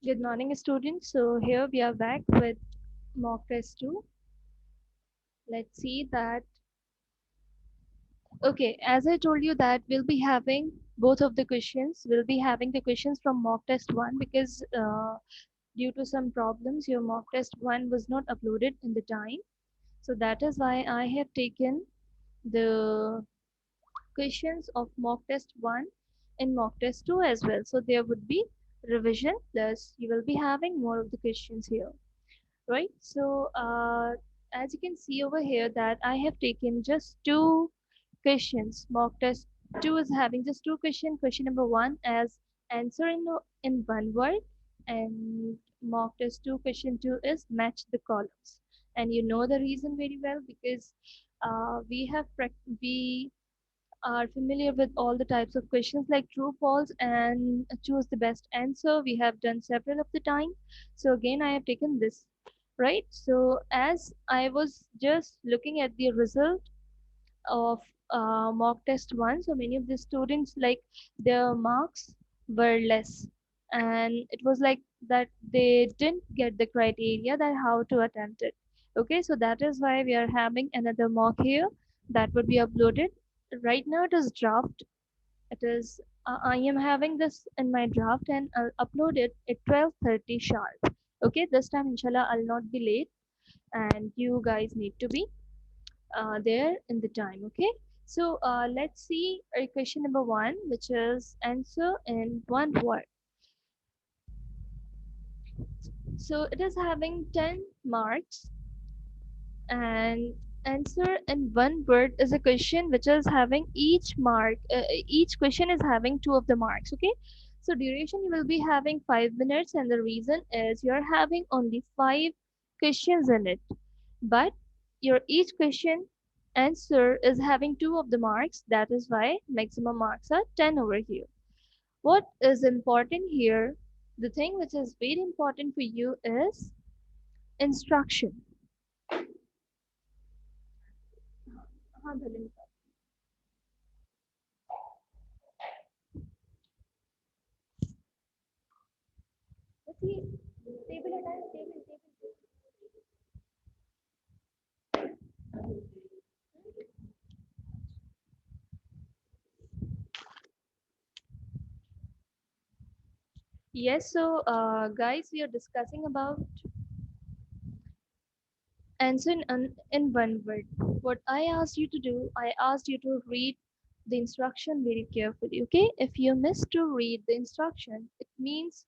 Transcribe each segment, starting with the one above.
Good morning, students. So here we are back with mock test 2. Let's see that. Okay, as I told you that we'll be having both of the questions. We'll be having the questions from mock test 1 because due to some problems, your mock test 1 was not uploaded in the time. So that is why I have taken the questions of mock test 1 and mock test 2 as well. So there would be revision plus you will be having more of the questions here. Right, so as you can see over here that I have taken just two questions. Mock test 2 is having just two questions. Question number 1 as answer in one word, and mock test 2 question 2 is match the columns. And you know the reason very well because we are familiar with all the types of questions like true, false, and choose the best answer. We have done several of the time. So again, I have taken this, right? So as I was just looking at the result of mock test 1, so many of the students like their marks were less, and it was like that they didn't get the criteria that how to attempt it. Okay, so that is why we are having another mock here that would be uploaded. Right now it is draft. It is I am having this in my draft and I'll upload it at 12:30 sharp. Okay, this time inshallah I'll not be late, and you guys need to be there in the time. Okay, so let's see question number 1, which is answer in one word. So it is having 10 marks, and answer in one word is a question which is having each question is having two of the marks. Okay, so duration you will be having 5 minutes, and the reason is you're having only five questions in it, but your each question answer is having two of the marks. That is why maximum marks are 10 over here. What is important here, the thing which is very important for you is instruction. हाँ, भले निकाल। बस ये table हटाए, table table. Yes, so guys, we are discussing about answer in one word. What I asked you to do, I asked you to read the instruction very carefully. Okay, if you miss to read the instruction, it means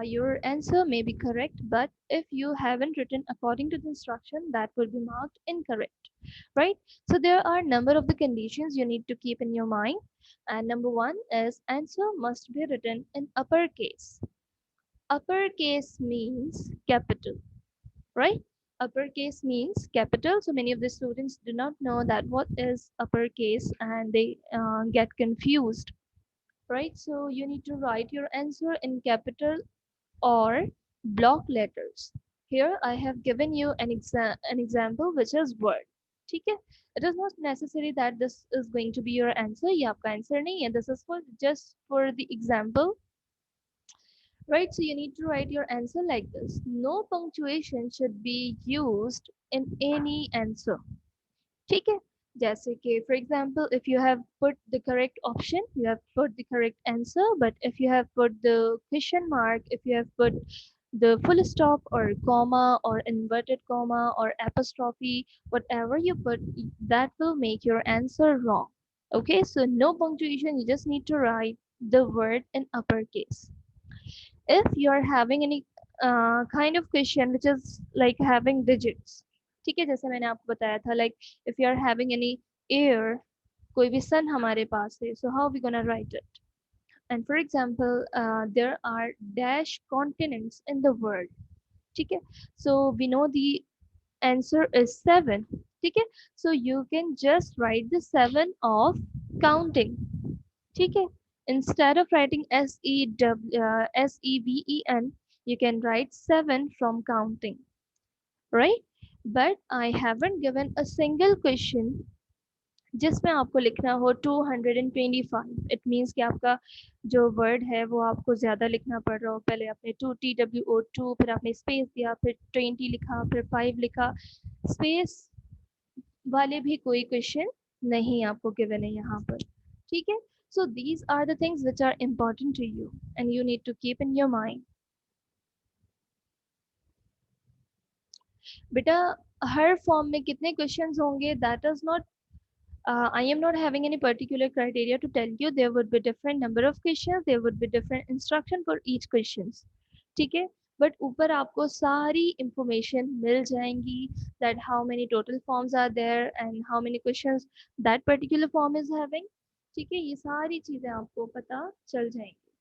your answer may be correct, but if you haven't written according to the instruction, that will be marked incorrect. Right? So there are number of the conditions you need to keep in your mind, and number one is answer must be written in uppercase. Uppercase means capital, right? Uppercase means capital. So many of the students do not know that what is uppercase, and they get confused, right? So you need to write your answer in capital or block letters. Here I have given you an example which is word. ठीक है? It is not necessary that this is going to be your answer. ये आपका answer नहीं है. This is for just for the example, right? So you need to write your answer like this. No punctuation should be used in any answer. ठीक है? जैसे कि for example, if you have put the correct option, you have put the correct answer, but if you have put the question mark, if you have put the full stop or comma or inverted comma or apostrophe, whatever you put, that will make your answer wrong. Okay, so no punctuation, you just need to write the word in uppercase. If you're having any kind of question which is like having digits, ठीक है, जैसे मैंने आपको बताया था, like if you are having any air, कोई भी sun हमारे पास है, so how we gonna write it? And for example, there are dash continents in the world, ठीक है, so we know the answer is 7, ठीक है, so you can just write the 7 of counting, ठीक है, instead of writing seven, you can write 7 from counting, right? But I haven't given a single question जिसमें आपको लिखना हो 225। It means कि आपका जो वर्ड है वो आपको ज़्यादा लिखना पड़ रहा हो। पहले आपने 2TWO2, फिर आपने स्पेस दिया, फिर 20 लिखा, फिर 5 लिखा। स्पेस वाले भी कोई क्वेश्चन नहीं आपको गिवन है यहाँ पर, ठीक है। So these are the things which are important to you and you need to keep in your mind. बेटा हर फॉर्म में कितने क्वेश्चंस होंगे, that is not, I am not having any particular criteria to tell you. There would be different number of questions. There would be different instruction for each questions. ठीक है, but ऊपर आपको सारी information मिल जाएंगी that how many total forms are there and how many questions that particular form is having. ठीक है, ये सारी चीज़ें आपको पता चल जाएंगी,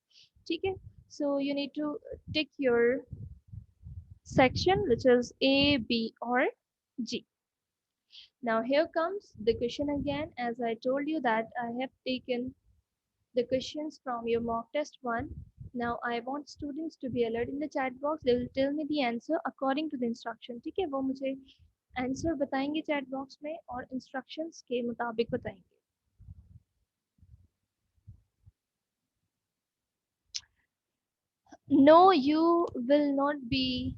ठीक है। So you need to tick your section which is A, B or G. Now here comes the question again. As I told you that I have taken the questions from your mock test 1. Now I want students to be alert in the chat box. They will tell me the answer according to the instruction. ठीक है, वो मुझे answer बताएंगे chat box में और instructions के मुताबिक बताएंगे। No, you will not be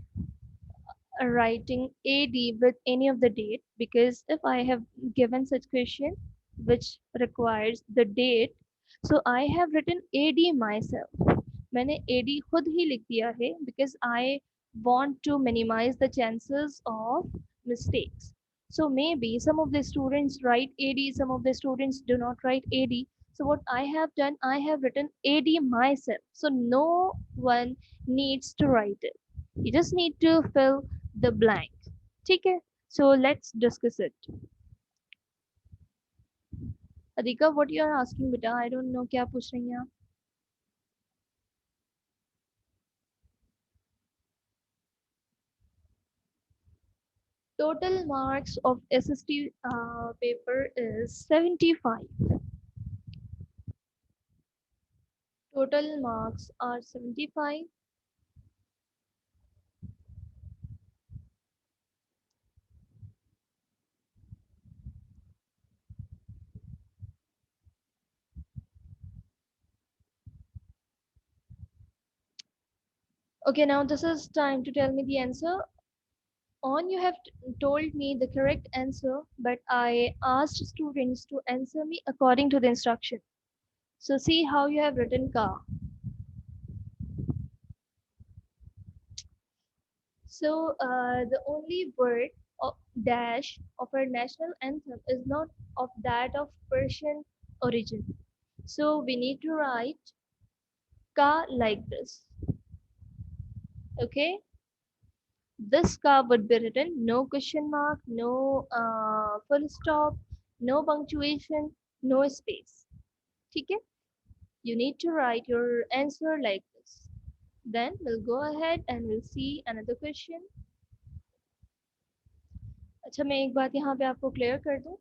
writing AD with any of the date, because if I have given such question which requires the date, so I have written AD myself. मैंने AD खुद ही लिख दिया है because I want to minimize the chances of mistakes. So maybe some of the students write AD, some of the students do not write AD. So what I have done, I have written AD myself. So no one needs to write it. You just need to fill the blank. ठीक है, so let's discuss it. Adhika, what you are asking बेटा? I don't know क्या पूछ रही हैं आप? Total marks of SST paper is 75. Total marks are 75. Okay, now this is time to tell me the answer. On you have told me the correct answer, but I asked students to answer me according to the instruction. So see how you have written car. So the only word of dash of our national anthem is not of that of Persian origin. So we need to write ka like this. Okay, this ka would be written no question mark, no full stop, no punctuation, no space. Okay, you need to write your answer like this. Then we'll go ahead and we'll see another question. अच्छा मैं एक बात यहाँ पे आपको clear कर दूँ.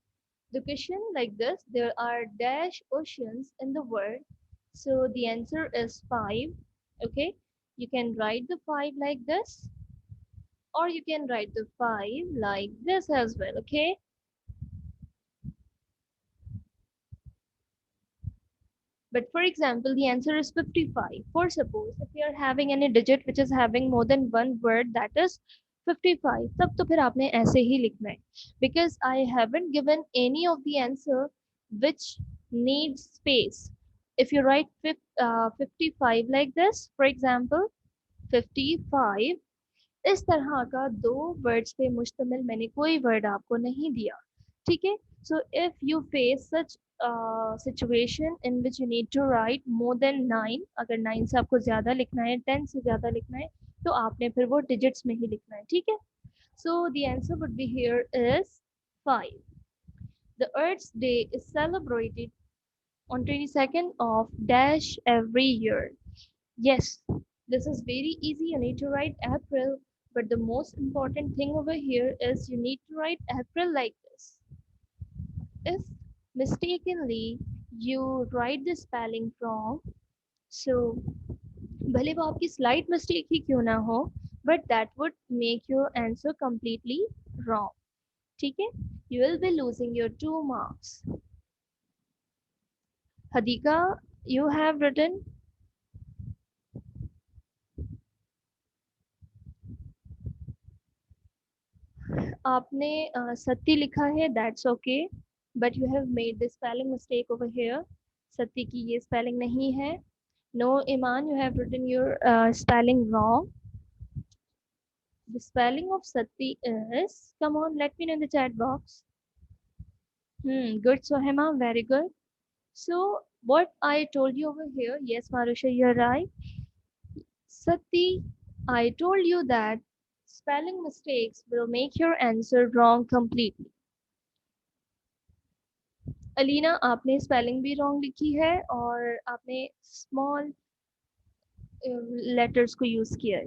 The question like this, there are dash oceans in the world. So the answer is 5. Okay, you can write the 5 like this, or you can write the 5 like this as well. Okay, but for example the answer is 55. For suppose if you are having any digit which is having more than one word, that is 55, तब तो फिर आपने ऐसे ही लिखना है, because I haven't given any of the answer which needs space. If you write 55 like this, for example 55, इस तरह का दो वर्ड्स पे मुश्तमिल मैंने कोई वर्ड आपको नहीं दिया, ठीक है। So if you face such situation in which you need to write more than 9, अगर 9 से आपको ज़्यादा लिखना है, 10 से ज़्यादा लिखना है, तो आपने फिर वो डिजिट्स में ही लिखना है, ठीक है। So the answer would be here is 5. The Earth's Day is celebrated on 22nd of dash every year. Yes, this is very easy. You need to write April, but the most important thing over here is you need to write April like this. If mistakenly you write the spelling wrong, so भले वो आपकी slight mistake ही क्यों ना हो, but that would make your answer completely wrong. ठीक है, you will be losing your 2 marks. Hadika, you have written, आपने सत्ती लिखा है, that's okay, but you have made the spelling mistake over here. Satti की ये spelling नहीं है. No, Iman, you have written your spelling wrong. The spelling of satti is, come on, let me know in the chat box. Good, Sohema, very good. So what I told you over here, yes, Marusha, you're right. Sati, I told you that spelling mistakes will make your answer wrong completely. Alina, आपने spelling भी wrong लिखी है और आपने small letters को use किया है.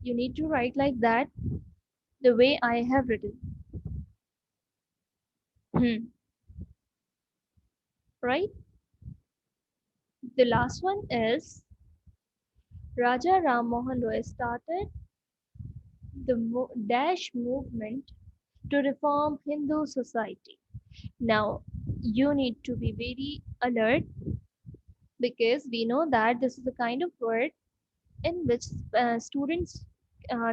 You need to write like that, the way I have written. Right? The last one is Raja Ram Mohan Roy started the Dash movement to reform Hindu society. Now, you need to be very alert because we know that this is a kind of word in which students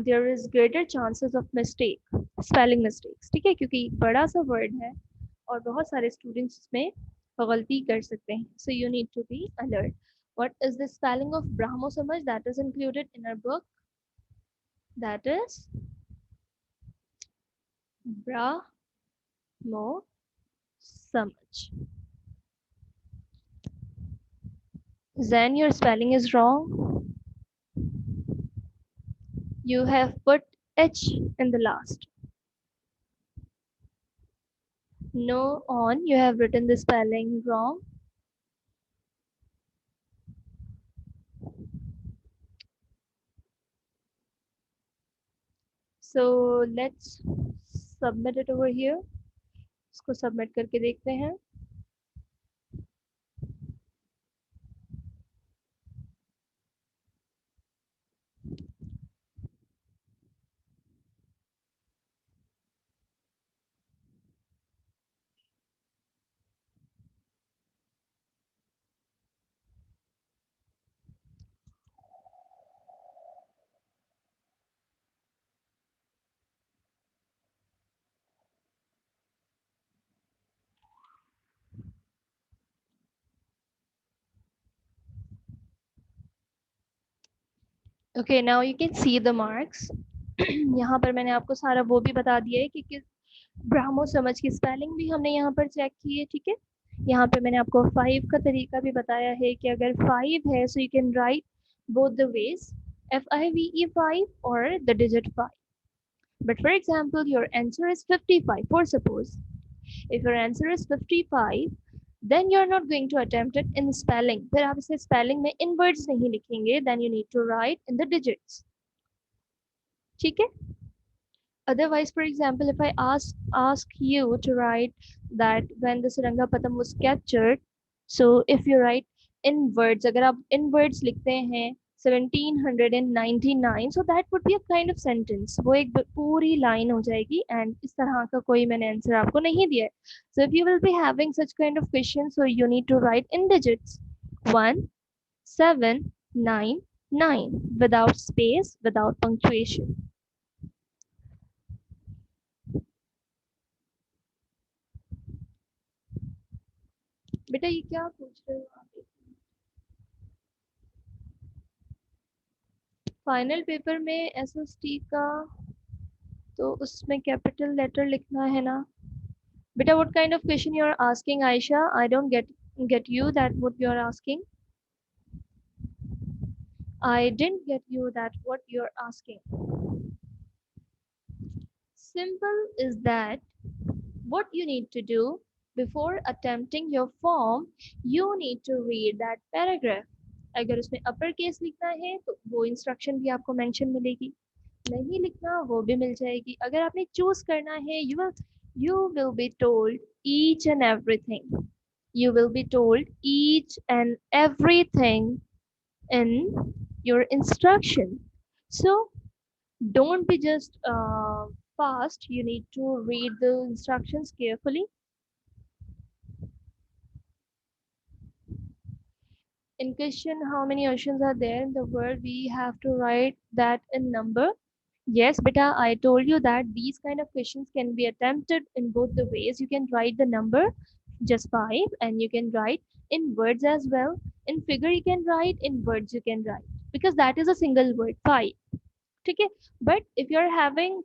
there is greater chances of mistake, spelling mistakes. ठीक है, क्योंकि बड़ा सा word है और बहुत सारे students इसमें गलती कर सकते हैं. So you need to be alert. What is the spelling of Brahmo Samaj that is included in our book? That is Brahmo Samaj. Then your spelling is wrong. You have put H in the last. No, on, you have written the spelling wrong. So let's submit it over here. इसको submit करके देखते हैं. Okay, now you can see the marks. यहाँ पर मैंने आपको सारा वो भी बता दिया है कि किस ब्राह्मो समझ की स्पेलिंग भी हमने यहाँ पर चेक की है. ठीक है, यहाँ पे मैंने आपको 5 का तरीका भी बताया है कि अगर 5 है so you can write both the ways, FIVE 5 or the digit 5. But for example, your answer is 55. For suppose, if your answer is 55, then you're not going to attempt it in spelling. फिर आप इसे spelling में in words नहीं लिखेंगे. Then you need to write in the digits. ठीक है? Otherwise, for example, if I ask you to write that when the Sarangapatam was captured, so if you write in words, अगर आप in words लिखते हैं 1799, so that would be a kind of sentence. वो एक पूरी line हो जाएगी and इस तरह का कोई मैंने answer आपको नहीं दिया है. So if you will be having such kind of questions, so you need to write in digits 1799 without space, without punctuation. बेटा ये क्या पूछ रहे हो आप? फाइनल पेपर में SST का तो उसमें कैपिटल लेटर लिखना है ना बेटा. What kind of question you are asking Ayesha? I don't get you that what you are asking. I didn't get you that what you are asking. Simple is that what you need to do before attempting your form, you need to read that paragraph. अगर उसमें upper case लिखना है तो वो instruction भी आपको mention मिलेगी, नहीं लिखना वो भी मिल जाएगी. अगर आपने चूज करना है, you will be told each and everything. You will be told each and everything in your instruction. So don't be just fast, you need to read the instructions carefully. In question, how many oceans are there in the world? We have to write that in number. Yes, beta, I told you that these kind of questions can be attempted in both the ways. You can write the number, just 5, and you can write in words as well. In figure, you can write, in words, you can write. Because that is a single word, 5. Okay? But if you're having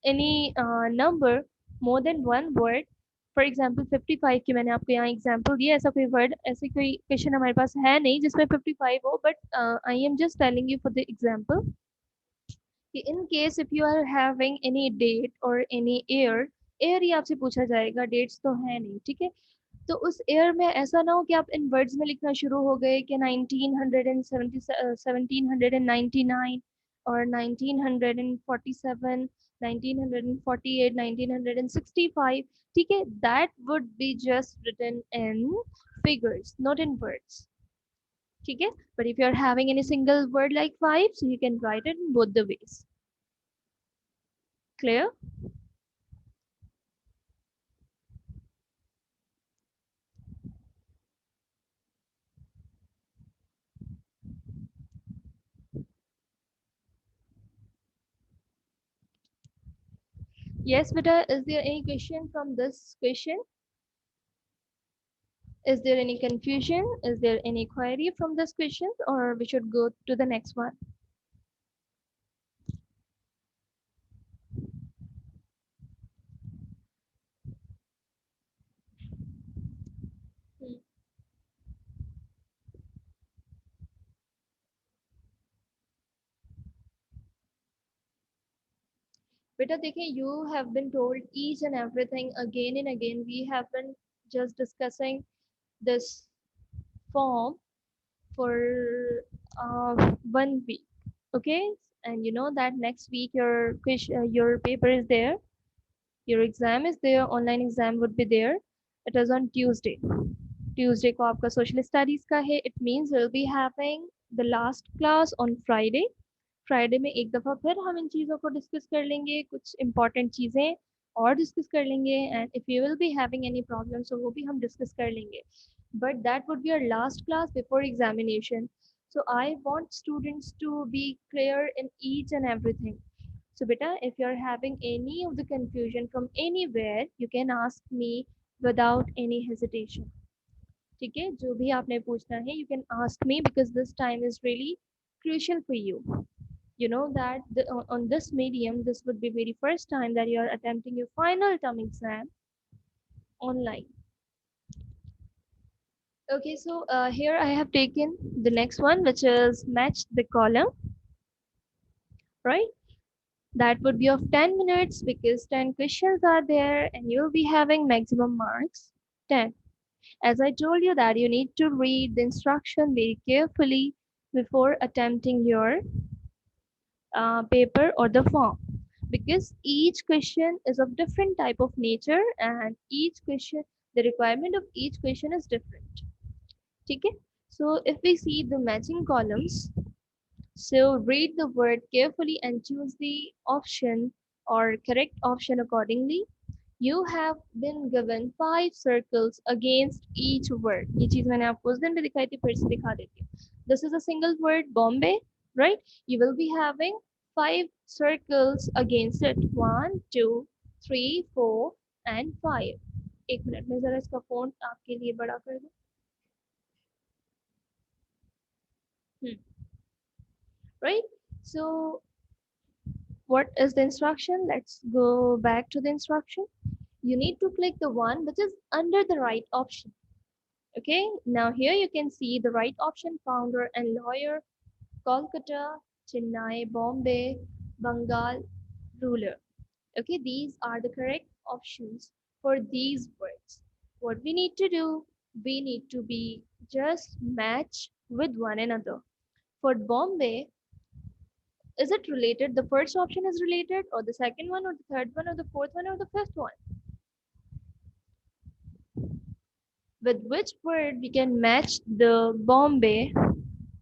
any number more than one word, for example 55 की मैंने आपको यहाँ example दिया, ऐसा कोई word ऐसे कोई question हमारे पास है नहीं जिसमें 55 हो, but I am just telling you for the example कि in case if you are having any date और एनी ईयर, ईयर ही आपसे पूछा जाएगा, डेट्स तो है नहीं, ठीक है। तो उस ईयर में ऐसा ना हो कि आप इन वर्ड्स में लिखना शुरू हो गए कि 1970 1799 और 1947 1948 1965, ठीक है, that would be just written in figures not in words, ठीक है। But if you are having any single word like 5, so you can write it in both the ways. Clear? Yes, beta, is there any question from this question? Is there any confusion? Is there any query from this question, or we should go to the next one? Hmm. Beta, dekhiye, you have been told each and everything again and again. We have been just discussing this form for 1 week. Okay, and you know that next week your your paper is there, your exam is there, online exam would be there. It is on Tuesday. Tuesday को आपका social studies का है, it means will be having the last class on Friday. Friday में एक दफ़ा फिर हम इन चीज़ों को डिस्कस कर लेंगे, कुछ इंपॉर्टेंट चीज़ें और डिस्कस कर लेंगे, and if you will be having any problem so वो भी हम डिस्कस कर लेंगे, but that would be our last class before examination. So I want students to be clear in each and everything. So beta, if you're having any of the confusion from anywhere, you can ask me without any hesitation. ठीक है, जो भी आपने पूछना है, you can ask me because this time is really crucial for you. You know that on this medium, this would be very first time that you are attempting your final term exam online. Okay, so here I have taken the next one, which is match the column, right? That would be of 10 minutes because 10 questions are there and you'll be having maximum marks 10. As I told you that you need to read the instruction very carefully before attempting your paper or the form, because each question is of different type of nature and each question, the requirement of each question is different. Okay, so if we see the matching columns, so read the word carefully and choose the option or correct option accordingly. You have been given 5 circles against each word. ये चीज मैंने आपको उस दिन भी दिखाई थी, फिर से दिखा देती हूँ. This is a single word, Bombay, right? You will be having 5 circles against it. 1, 2, 3, 4, and 5. एक मिनट में जरा इसका फोन आपके लिए बड़ा कर दूं. Right? So what is the instruction? Let's go back to the instruction. You need to click the one which is under the right option. Okay, now here you can see the right option, founder and lawyer, Kolkata, Chennai, Bombay, Bengal, ruler. Okay, these are the correct options for these words. What we need to do, we need to be just match with one another. For Bombay, is it related? The first option is related, or the second one, or the third one, or the fourth one, or the fifth one? With which word we can match the Bombay?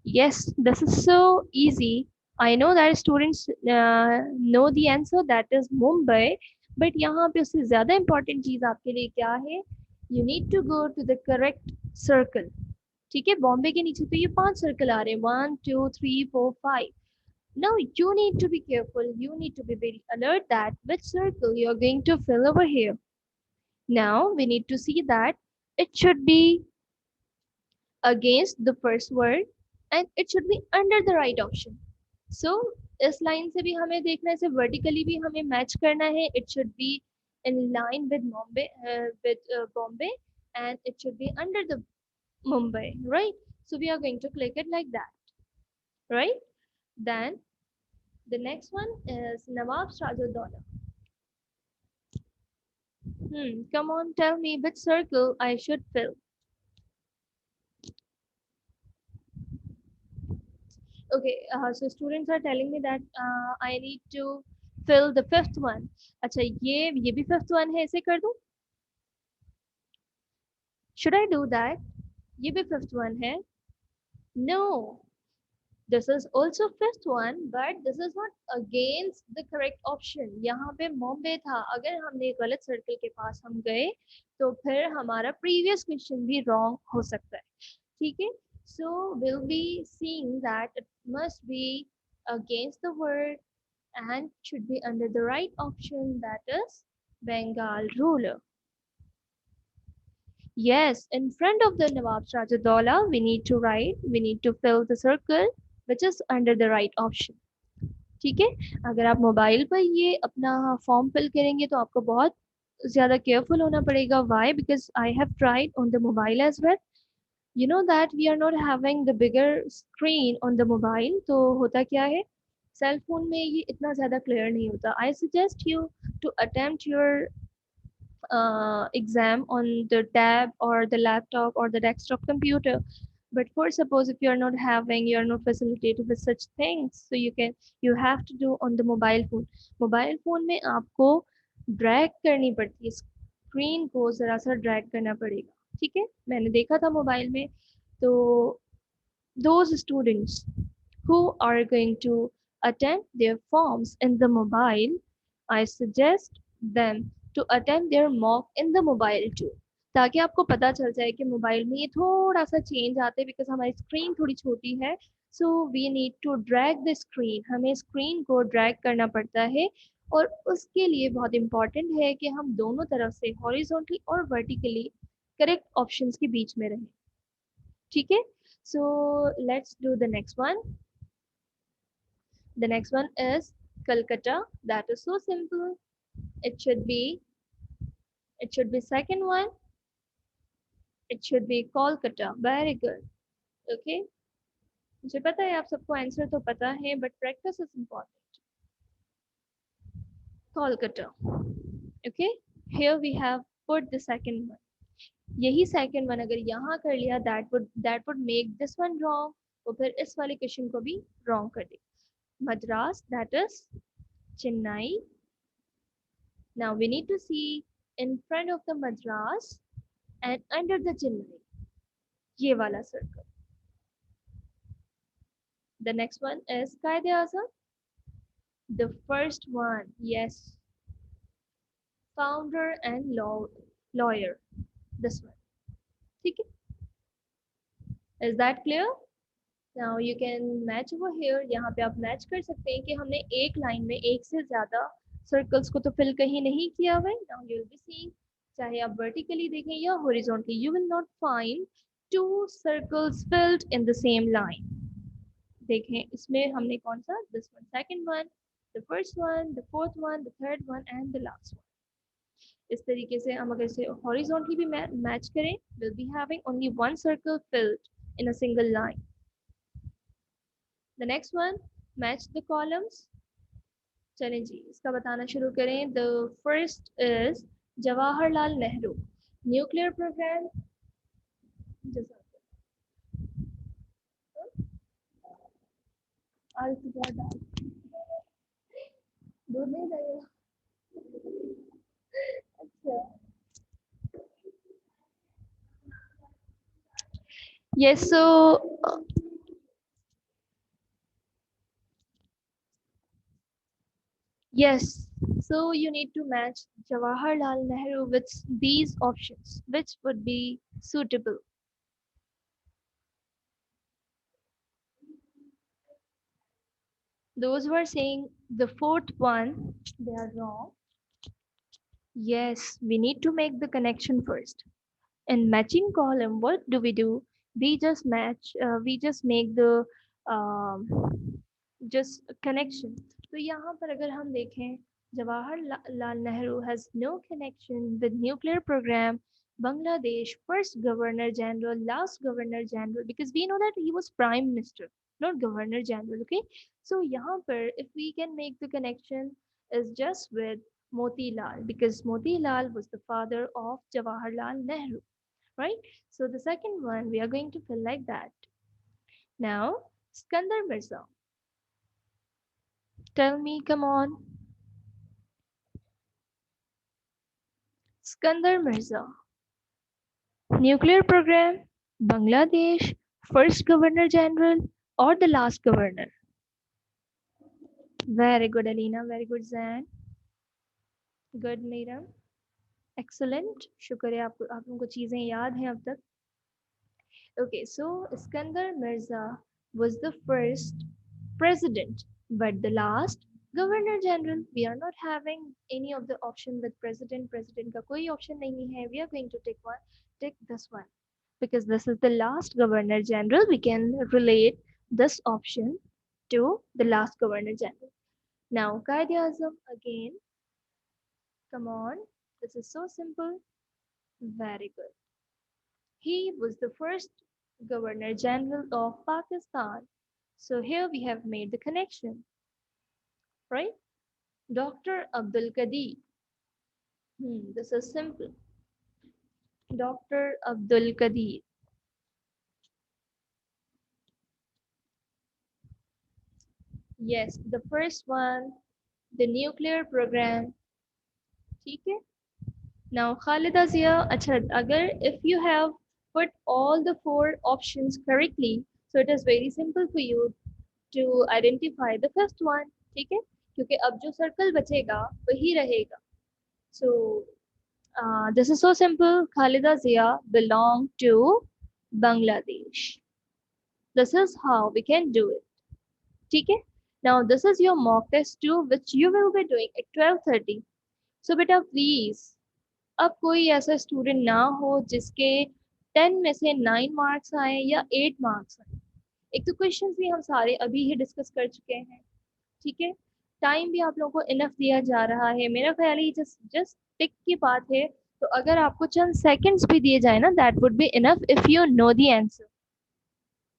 Yes, this is so easy. I know that students know the answer, that is Mumbai, but यहाँ पे उससे ज़्यादा important चीज़ आपके लिए क्या है? You need to go to the correct circle. ठीक है, बॉम्बे के नीचे तो ये 5 सर्कल आ रहे हैं, 1 2 3 4 5. Now you need to be careful. You need to be very alert that which circle you are going to fill over here. Now we need to see that it should be against the first word and it should be under the right option. So इस line से भी हमें देखना है, vertically भी हमें match करना है. It should be in line with Bombay and it should be under the Mumbai, right? So we are going to click it like that, right? Then the next one is Nawab Sirajuddaulah. Come on, tell me which circle I should fill. Okay, so students are telling me that I need to fill the fifth one. अच्छा, ये भी fifth one है, इसे कर दूं? Should I do that? ये भी fifth one है. No, this is also fifth one, but this is not against the correct option. यहाँ पे Bombay था. अगर हमने गलत circle के पास हम गए, तो फिर हमारा previous question भी wrong हो सकता है. ठीक है? So we'll be seeing that it must be against the word and should be under the right option, that is Bengal ruler. Yes, in front of the Nawab Sirajuddaulah, we need to fill the circle which is under the right option. ठीक है, अगर आप mobile पर ये अपना form fill करेंगे तो आपको बहुत ज़्यादा केयरफुल होना पड़ेगा. Why? Because I have tried on the mobile as well. You know that we are not having the bigger screen on the mobile. तो होता क्या है, सेल फोन में ये इतना ज़्यादा क्लियर नहीं होता. I suggest you to attempt your exam on the tab or the laptop or the desktop computer. But for suppose if you're not facilitated with such things, so you have to do on the mobile phone. Mobile phone में आपको drag करनी पड़ती है, screen को ज़रा सा drag करना पड़ेगा. ठीक है, मैंने देखा था मोबाइल में. तो those students who are going to attend their forms in the mobile, I suggest them to attend their mock in the mobile too. ताकि आपको पता चल जाए कि मोबाइल में ये थोड़ा सा चेंज आते हैं, बिकॉज हमारी स्क्रीन थोड़ी छोटी है. So we need to drag the screen, हमें स्क्रीन को ड्रैग करना पड़ता है. और उसके लिए बहुत इम्पॉर्टेंट है कि हम दोनों तरफ से हॉरिजॉन्टली और वर्टिकली करेक्ट ऑप्शंस के बीच में रहें. ठीक है, so let's do the next one. The next one is Calcutta. That is so simple. It should be second one. It should be Kolkata. Very good. Okay. मुझे पता है आप सबको आंसर तो पता है, but practice is important. Kolkata. Okay. Here we have put the second one. यही second one अगर यहाँ कर लिया, that would make this one wrong. तो फिर इस वाले क्वेश्चन को भी wrong कर दे. Madras, that is Chennai. Now we need to see in front of the Madras and under the Chennai, ये वाला circle. The next one is Qaid-e-Azam. The first one, yes, founder and lawyer. This one. ठीक है? Is that clear? Now you can match over here. यहाँ पे आप match कर सकते हैं कि हमने एक लाइन में एक से ज़्यादा सर्कल्स को तो फिल कहीं नहीं किया हुआ है. Now you will be seeing, चाहे आप vertically देखें या horizontally, you will not find two circles filled in the same line. देखें इसमें हमने कौन सा, this one, second one, the first one, the fourth one, the third one and the last one. इस तरीके से हम अगर इसे horizontally भी मैच करें, we'll be having only one circle filled in a single line. The next one, match the columns. चलें जी, इसका बताना शुरू करें. The first is Jawaharlal Nehru, nuclear program. आज तो बहुत डाल दूर नहीं जाएगा. अच्छा, yes, so Yes. So you need to match Jawaharlal Nehru with these options. Which would be suitable? Those who are saying the fourth one, they are wrong. Yes, we need to make the connection first. In matching column, what do? We just match, we just make the um, just connection. तो यहाँ पर अगर हम देखें Jawaharlal Nehru has no connection with nuclear program. Bangladesh first governor general, last governor general, because we know that he was prime minister, not governor general. Okay, so यहाँ पर if we can make the connection is just with Motilal, because Motilal was the father of Jawaharlal Nehru, right? So the second one we are going to fill like that. Now, Skandar Mirza, tell me, come on. Skandar Mirza, nuclear program, Bangladesh, first governor general, or the last governor? Very good, Alina. Very good, Zan. Good, Meera. Excellent. शुक्र है आप लोगों को चीज़ें याद हैं अब तक. Okay, so Iskandar Mirza was the first president, but the last governor general. We are not having any of the option with president. President का कोई option नहीं है. We are going to take one. Take this one because this is the last governor general. We can relate this option to the last governor general. Now, Qaid-e-Azam again. Come on, this is so simple. Very good. He was the first Governor General of Pakistan. So here we have made the connection, right? Dr. Abdul Qadir. This is simple. Dr. Abdul Qadir. Yes, the first one, the nuclear program. ठीक है? Now, Khalida Zia, अच्छा, अगर if you have put all the four options correctly, so it is very simple for you to identify the first one. ठीक है? क्योंकि अब जो circle बचेगा वही रहेगा. So this is so simple. Khalida Zia belonged to Bangladesh. This is how we can do it. ठीक है? Now this is your mock test 2 which you will be doing at 12:30. So beta please अब कोई ऐसा student ना हो जिसके 10 में से 9 मार्क्स आए या 8 मार्क्स आए. एक तो क्वेश्चंस भी हम सारे अभी ही डिस्कस कर चुके हैं. ठीक है, टाइम भी आप लोगों को इनफ दिया जा रहा है. मेरा ख्याल है जस्ट जस्ट टिक की बात है. तो अगर आपको चंद सेकंड्स भी दिए जाए ना that would be enough if you know the answer.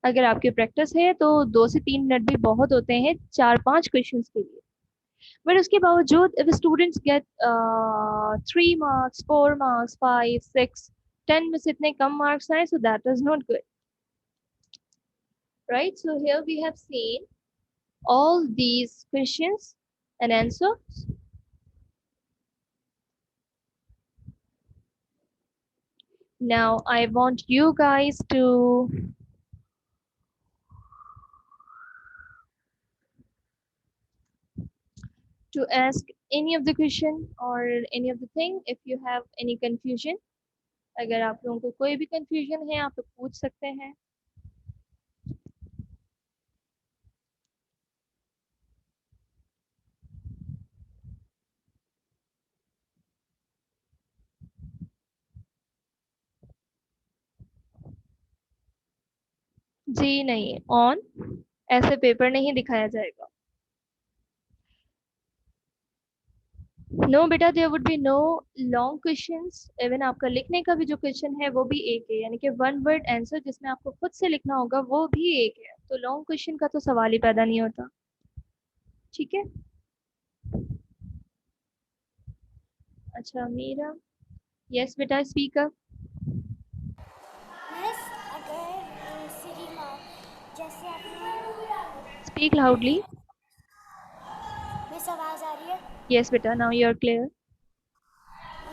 अगर आपकी प्रैक्टिस है तो 2 से 3 मिनट भी बहुत होते हैं 4-5 क्वेश्चंस के लिए. बट उसके बावजूद if students get 3 marks 4 marks 5 6 10 में से इतने कम मार्क्स आए so that is not good. Right, so here we have seen all these questions and answers. Now I want you guys to ask any of the question or any of the thing if you have any confusion. अगर आप लोगों को कोई भी confusion है आप लोग पूछ सकते हैं. जी नहीं, ऑन ऐसे पेपर नहीं दिखाया जाएगा. नो बेटा, there would be no long questions. Even आपका लिखने का भी जो क्वेश्चन है वो भी एक है, यानी कि वन वर्ड आंसर जिसमें आपको खुद से लिखना होगा वो भी एक है. तो लॉन्ग क्वेश्चन का तो सवाल ही पैदा नहीं होता. ठीक है. अच्छा मीरा, यस बेटा स्पीक अप. मिस अगर सिरी माँ जैसे आपने स्पीक लाउडली. मिस आवाज़ आ रही है. यस बेटा, now you are clear.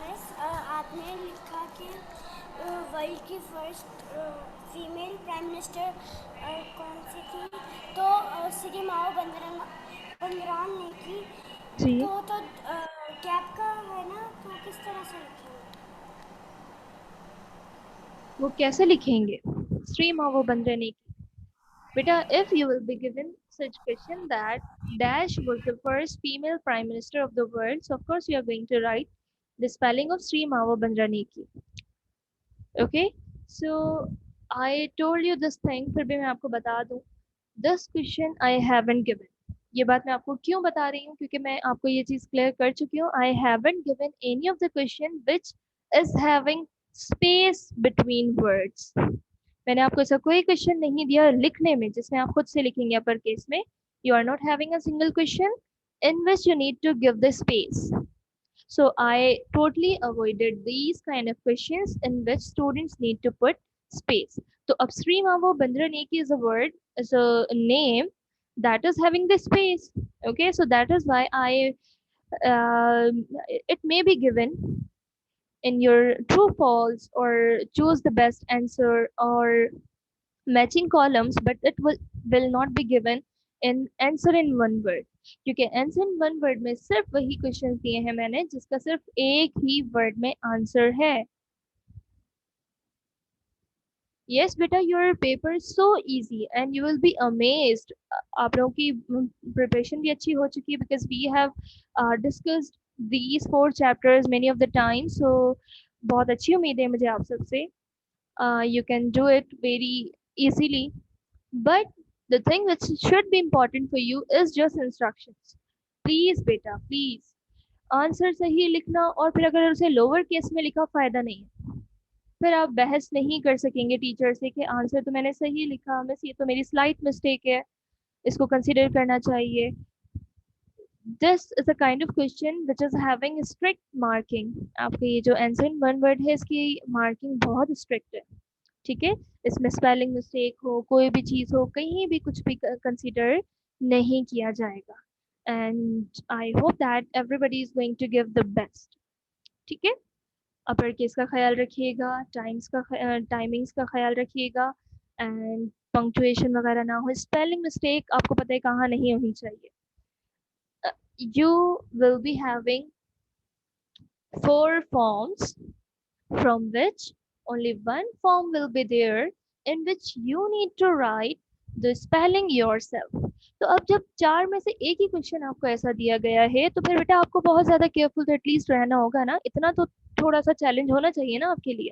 Miss आपने लिखा कि वर्ल्ड की फर्स्ट फीमेल प्राइम मिनिस्टर कौन सी थी. तो सिरी माओ बंदरान ने की. जी, तो कैप का है ना, तो किस तरह से लिखेंगे? वो कैसे लिखेंगे? श्री माँ वो बन रहने की। बेटा, if you will be given such question that Dash was the first female prime minister of the world, so of course you are going to write the spelling of Sri Mava Bandraniki. Okay, so I told you this thing, फिर भी मैं आपको बता दूं. This question I haven't given. ये बात मैं आपको क्यों बता रही हूँ, क्योंकि मैं आपको ये चीज़ क्लियर कर चुकी हूँ. I haven't given any of the question which is having space between words. मैंने आपको ऐसा कोई क्वेश्चन नहीं दिया लिखने में जिसमें आप खुद से लिखेंगे अपर केस में. You are not having a single question in which you need to give the space. So I totally avoided these kind of questions in which students need to put space. So upstream avo bandraneki is a word, is a name that is having the space. Okay, so that is why it may be given in your true false or choose the best answer or matching columns, but it will not be given in answer in one word. क्योंकि answer in one word में सिर्फ वही question दिए हैं मैंने जिसका सिर्फ एक ही वर्ड में आंसर है. Yes बेटा, your paper is so easy and you will be amazed. आप लोगों की प्रिपरेशन भी अच्छी हो चुकी है because we have discussed these 4 chapters many of the time. So बहुत अच्छी उम्मीद है मुझे आप सबसे. You can do it very easily. But the thing which should be important for you is just instructions. Please बेटा, please. आंसर सही लिखना, और फिर अगर उसे लोअर केस में लिखा फायदा नहीं है. फिर आप बहस नहीं कर सकेंगे टीचर से कि आंसर तो मैंने सही लिखा, मिस ये तो मेरी स्लाइट मिस्टेक है, इसको कंसीडर करना चाहिए. This is a kind of question which is having strict marking. आपके ये जो आंसर इन वन वर्ड है इसकी मार्किंग बहुत स्ट्रिक्ट है. ठीक है, इसमें स्पेलिंग मिस्टेक हो, कोई भी चीज़ हो, कहीं भी कुछ भी कंसीडर नहीं किया जाएगा. And I hope that everybody is going to give the best. ठीक है, अपर केस का ख्याल रखिएगा, टाइमिंग्स का ख्याल रखिएगा, एंड पंक्चुएशन वगैरह ना हो. स्पेलिंग मिस्टेक आपको पता है कहाँ नहीं होनी चाहिए. You will be having 4 forms from which only one form will be there in which you need to write the spelling yourself. तो अब जब 4 में से एक ही क्वेश्चन आपको ऐसा दिया गया है तो फिर बेटा आपको बहुत ज़्यादा केयरफुल तो एटलीस्ट रहना होगा ना, इतना तो थोड़ा सा चैलेंज होना चाहिए ना आपके लिए.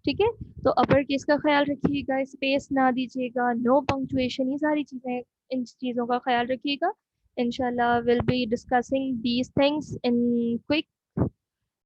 ठीक है, तो अपर केस का ख्याल रखिएगा, स्पेस ना दीजिएगा, नो पंक्चुएशन, ये सारी चीज़ें, इन चीज़ों का ख्याल रखिएगा. इंशाल्लाह will be discussing these things in quick